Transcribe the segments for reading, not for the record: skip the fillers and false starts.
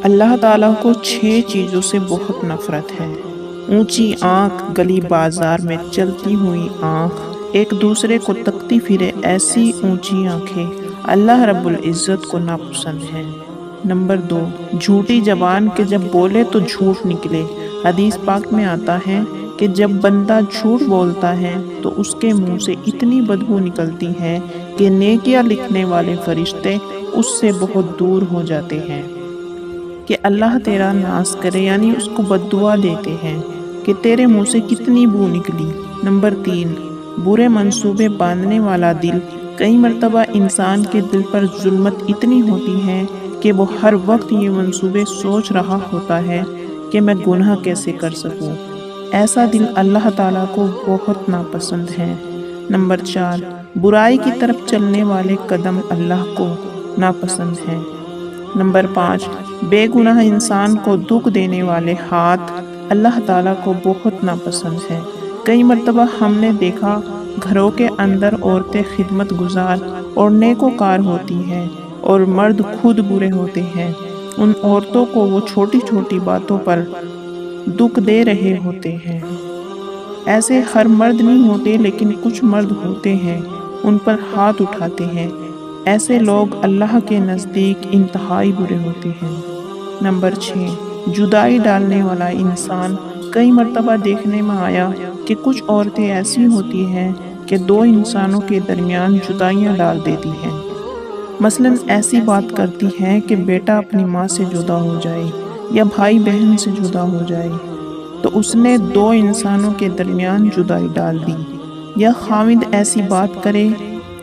اللہ تعالیٰ کو 6 چیزوں سے بہت نفرت ہے۔ اونچی آنکھ، گلی بازار میں چلتی ہوئی آنکھ، ایک دوسرے کو تکتی پھرے ایسی اونچی آنکھیں اللہ رب العزت کو ناپسند ہیں۔ نمبر 2، جھوٹی زبان کہ جب بولے تو جھوٹ نکلے۔ حدیث پاک میں آتا ہے کہ جب بندہ جھوٹ بولتا ہے تو اس کے منہ سے اتنی بدبو نکلتی ہے کہ نیکیاں لکھنے والے فرشتے اس سے بہت دور ہو جاتے ہیں کہ اللہ تیرا ناس کرے، یعنی اس کو بد دعا دیتے ہیں کہ تیرے منہ سے کتنی بو نکلی۔ نمبر 3، برے منصوبے باندھنے والا دل۔ کئی مرتبہ انسان کے دل پر ظلمت اتنی ہوتی ہے کہ وہ ہر وقت یہ منصوبے سوچ رہا ہوتا ہے کہ میں گناہ کیسے کر سکوں۔ ایسا دل اللہ تعالیٰ کو بہت ناپسند ہے۔ نمبر 4، برائی کی طرف چلنے والے قدم اللہ کو ناپسند ہیں۔ نمبر 5، بے گناہ انسان کو دکھ دینے والے ہاتھ اللہ تعالیٰ کو بہت ناپسند ہے۔ کئی مرتبہ ہم نے دیکھا گھروں کے اندر عورتیں خدمت گزار اور نیکوکار ہوتی ہیں اور مرد خود برے ہوتے ہیں۔ ان عورتوں کو وہ چھوٹی چھوٹی باتوں پر دکھ دے رہے ہوتے ہیں۔ ایسے ہر مرد نہیں ہوتے، لیکن کچھ مرد ہوتے ہیں ان پر ہاتھ اٹھاتے ہیں۔ ایسے لوگ اللہ کے نزدیک انتہائی برے ہوتے ہیں۔ نمبر 6، جدائی ڈالنے والا انسان۔ کئی مرتبہ دیکھنے میں آیا کہ کچھ عورتیں ایسی ہوتی ہیں کہ 2 انسانوں کے درمیان جدائیاں ڈال دیتی ہیں۔ مثلاً ایسی بات کرتی ہیں کہ بیٹا اپنی ماں سے جدا ہو جائے یا بھائی بہن سے جدا ہو جائے، تو اس نے 2 انسانوں کے درمیان جدائی ڈال دی۔ یا خاوند ایسی بات کرے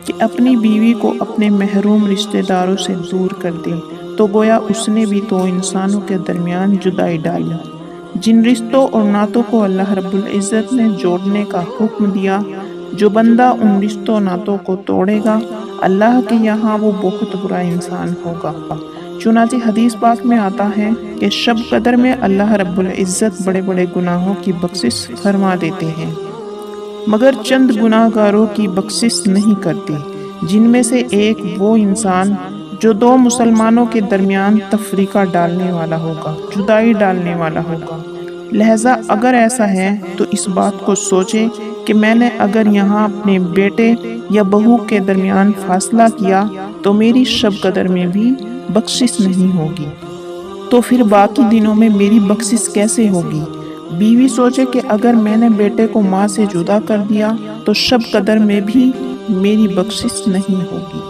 کہ اپنی بیوی کو اپنے محروم رشتہ داروں سے دور کر دے، تو گویا اس نے بھی 2 انسانوں کے درمیان جدائی ڈالی۔ جن رشتوں اور ناتوں کو اللہ رب العزت نے جوڑنے کا حکم دیا، جو بندہ ان رشتوں ناتوں کو توڑے گا، اللہ کے یہاں وہ بہت برا انسان ہوگا۔ چنانچہ حدیث پاک میں آتا ہے کہ شب قدر میں اللہ رب العزت بڑے بڑے گناہوں کی بخشش فرما دیتے ہیں، مگر چند گناہ گاروں کی بخشش نہیں کرتے، جن میں سے ایک وہ انسان جو 2 مسلمانوں کے درمیان تفریقہ ڈالنے والا ہوگا، جدائی ڈالنے والا ہوگا۔ لہٰذا اگر ایسا ہے تو اس بات کو سوچے کہ میں نے اگر یہاں اپنے بیٹے یا بہو کے درمیان فاصلہ کیا تو میری شب قدر میں بھی بخشش نہیں ہوگی، تو پھر باقی دنوں میں میری بخشش کیسے ہوگی؟ بیوی سوچے کہ اگر میں نے بیٹے کو ماں سے جدا کر دیا تو شب قدر میں بھی میری بخشش نہیں ہوگی۔